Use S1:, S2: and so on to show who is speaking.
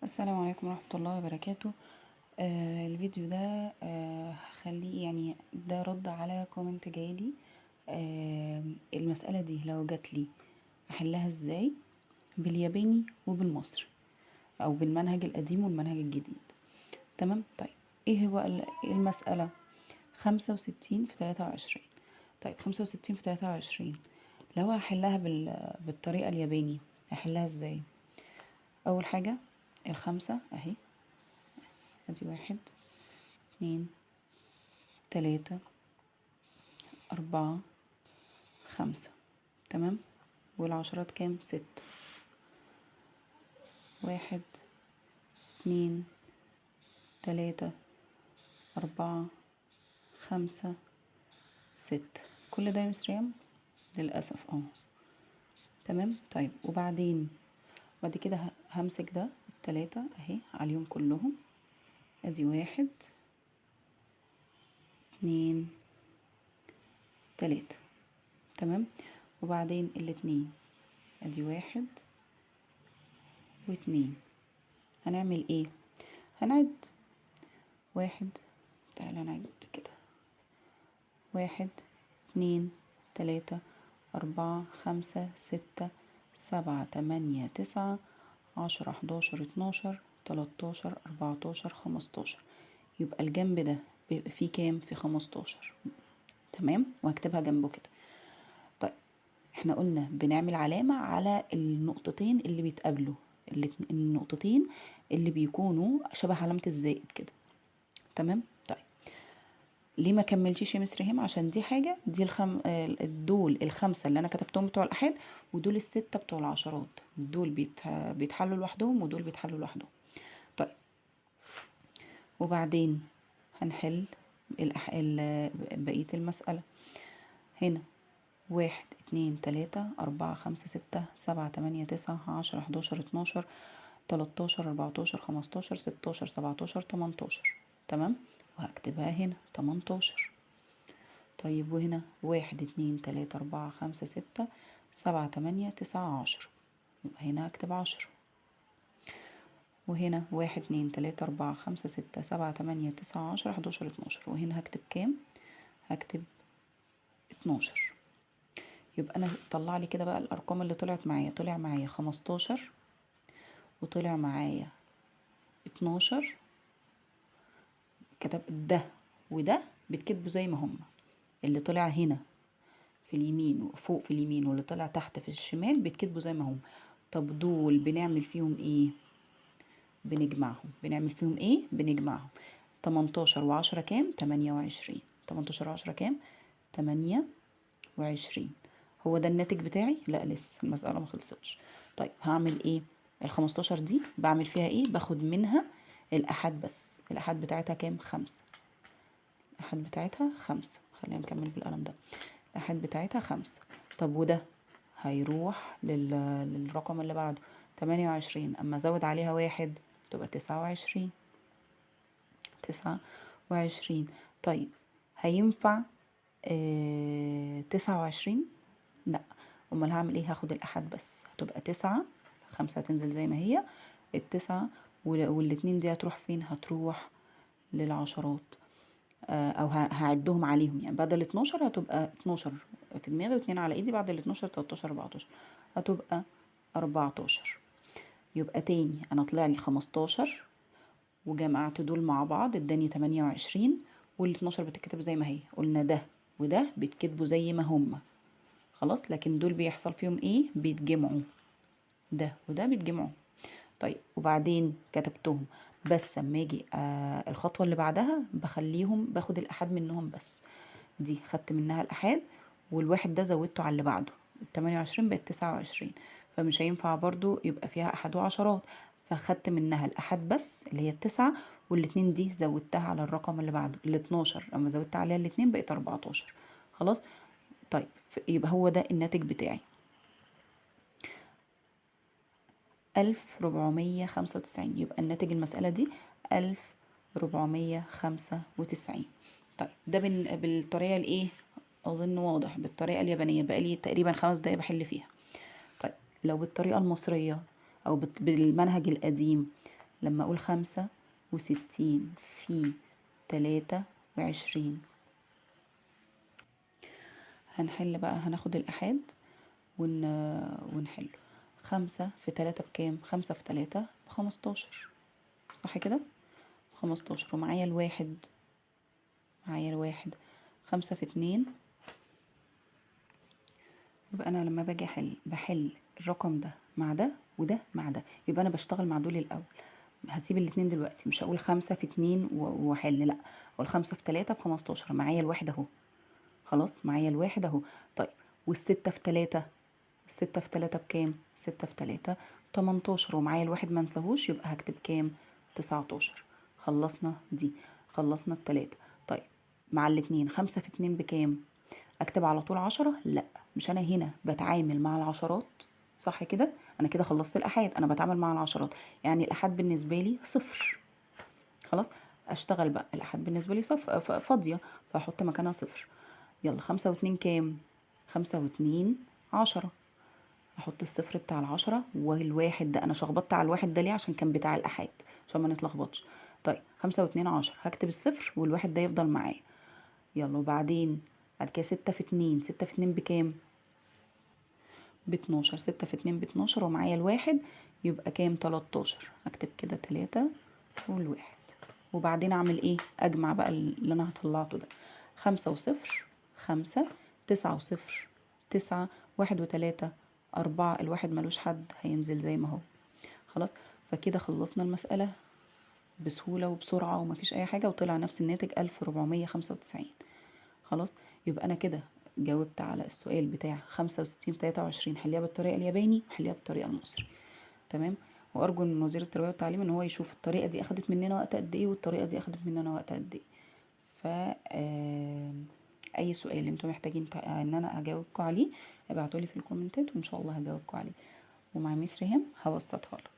S1: السلام عليكم ورحمة الله وبركاته. الفيديو ده هخليه يعني ده رد على كومنت جايلي. المسألة دي لو جاتلي احلها ازاي بالياباني وبالمصري او بالمنهج القديم والمنهج الجديد. تمام. طيب ايه هو المسألة؟ 65 في 23. طيب 65 في 23 لو هحلها بالطريقة الياباني هحلها ازاي؟ اول حاجة الخمسة اهي، ادي 1 2 3 4 5. تمام. والعشرات كام؟ 6. 1 2 3 4 5 6. كل ده يا مس ريم؟ للأسف تمام. طيب وبعدين بعد كده همسك ده التلاتة اهي عليهم كلهم، ادي 1 2 3. تمام. وبعدين الاتنين ادي 1 و2. هنعمل ايه؟ هنعد 1. تعالى نعد كده 1 2 3 4 5 6 7 8 9 10 11 12 13 14 15. يبقى الجنب ده بيبقى فيه كام؟ في 15. تمام. وهكتبها جنبه كده. طيب احنا قلنا بنعمل علامة على النقطتين اللي بيتقابلوا، النقطتين اللي بيكونوا شبه علامة الزائد كده. تمام. طيب ليه ما كملتيش يا مس ريهام؟ عشان دي حاجه، دي دول الخمسه اللي انا كتبتهم بتوع الاحاد، ودول السته بتوع العشرات. دول بيتحلوا لوحدهم ودول بيتحلوا لوحدهم. طيب وبعدين هنحل بقيه المساله. هنا 1 2 3 4 5 6 7 8 9 10 11 12 13 14 15 16 17 18. تمام. وهكتبها هنا 18. طيب وهنا 1 2 3 4 5 6 7 8 9 10. يبقى هنا هكتب 10. وهنا 1 2 3 4 5 6 7 8 9 10 11 12. وهنا هكتب كام؟ هكتب 12. يبقى انا طلع لي كده بقى الارقام اللي طلعت معايا. طلع معايا 15 وطلع معايا 12. كتب ده وده بيتكتبوا زي ما هما. اللي طلع هنا في اليمين وفوق في اليمين واللي طلع تحت في الشمال بيتكتبوا زي ما هم. طب دول بنعمل فيهم ايه؟ بنجمعهم. بنعمل فيهم ايه؟ بنجمعهم. 18 و10 كام؟ 28. 18 و10 كام؟ 28. هو ده الناتج بتاعي؟ لا لسه المسألة ما خلصتش. طيب هعمل ايه؟ ال15 دي بعمل فيها ايه؟ باخد منها الأحاد بس. الأحاد بتاعتها كام؟ 5. الأحاد بتاعتها 5. خلينا نكمل بالقلم ده. الأحاد بتاعتها 5. طب وده هيروح للرقم اللي بعده 28. اما ازود عليها 1 تبقى 29. 29. طيب هينفع 29؟ لا. امال هعمل ايه؟ هاخد الاحاد بس. هتبقى 9. 5 هتنزل زي ما هي. التسعة والاتنين دي هتروح فين؟ هتروح للعشرات. او هعدهم عليهم يعني. بعد ال 12 هتبقى 12 في دماغي و2 على ايدي. بعد ال 12 13 14 هتبقى 14. يبقى تاني انا طلع لي 15 وجمعت دول مع بعض اداني 28. وال 12 بتتكتب زي ما هي. قلنا ده وده بيتكتبوا زي ما هما خلاص. لكن دول بيحصل فيهم ايه؟ بيتجمعوا. ده وده بيتجمعوا. طيب وبعدين كتبتهم. بس اما اجي الخطوه اللي بعدها بخليهم باخد الاحاد منهم بس. دي خدت منها الاحاد والواحد ده زودته على اللي بعده. 28 بقت 29. فمش هينفع برضو يبقى فيها احاد وعشرات. فخدت منها الاحاد بس اللي هي التسعة. والاتنين دي زودتها على الرقم اللي بعده ال 12. اما زودت عليها الاتنين بقت 14. خلاص. طيب يبقى هو ده الناتج بتاعي 1495. يبقى الناتج المسألة دي 1495. طيب ده بالطريقة الايه؟ اظن واضح. بالطريقة اليابانية بقالي تقريبا 5 دقايق بحل فيها. طيب لو بالطريقة المصرية او بالمنهج القديم لما اقول 65 في 23. هنحل بقى، هناخد الآحاد ونحله. 5 في 3 بكام؟ 5 في 3 ب15، صح كده؟ 15. ومعايا الواحد، معايا الواحد. 5 في 2. يبقى انا لما باجي بحل الرقم ده مع ده وده مع ده، يبقى انا بشتغل مع دول الاول. هسيب الاتنين دلوقتي، مش هقول 5 في 2 واحل، لا، اقول 5 في 3 ب15. معايا الواحد اهو، خلاص معايا الواحد اهو. طيب والستة في 3، الستة في 3 بكام؟ 6 في 3 18. ومعايا الواحد ما انساهوش، يبقى هكتب كام؟ 19. خلصنا دي، خلصنا التلاتة. طيب مع الاتنين، 5 في 2 بكام؟ اكتب على طول 10؟ لا، مش انا هنا بتعامل مع العشرات، صح كده؟ انا كده خلصت الآحاد، انا بتعامل مع العشرات، يعني الآحاد بالنسبة لي صفر. خلاص، اشتغل بقى. الآحاد بالنسبة لي فاضية، فاحط مكانها صفر. يلا، 5 و2 كام؟ 5 و2 10. احط الصفر بتاع العشرة والواحد ده، انا شخبطت على الواحد ده ليه؟ عشان كان بتاع الآحاد، عشان ما نتلخبطش. طيب 5 و2 10، هكتب الصفر والواحد ده يفضل معايا. يلا، وبعدين بعد كده 6 في 2، 6 في 2 بكام؟ ب12. 6 في 2 ب12، ومعايا الواحد، يبقى كام؟ 13. اكتب كده 3 والواحد. وبعدين اعمل ايه؟ اجمع بقى اللي انا طلعته ده. 5 و0 5، 9 و0 9، 1 و3 4. الواحد ملوش حد، هينزل زي ما هو. خلاص، فكده خلصنا المسألة بسهولة وبسرعة ومفيش اي حاجة، وطلع نفس الناتج 1495. خلاص، يبقى انا كده جاوبت على السؤال بتاع 65 في 23. حليها بالطريقة الياباني وحليها بالطريقة المصري. تمام. وارجو من وزير التربية والتعليم ان هو يشوف الطريقة دي اخدت مننا وقت قد ايه، والطريقة دي اخدت مننا وقت قد ايه. ف اي سؤال انتم محتاجين ان انا اجاوبكم عليه، ابعتولي في الكومنتات وان شاء الله هجاوبكم عليه. ومع ميس ريهام هبسطها لكم.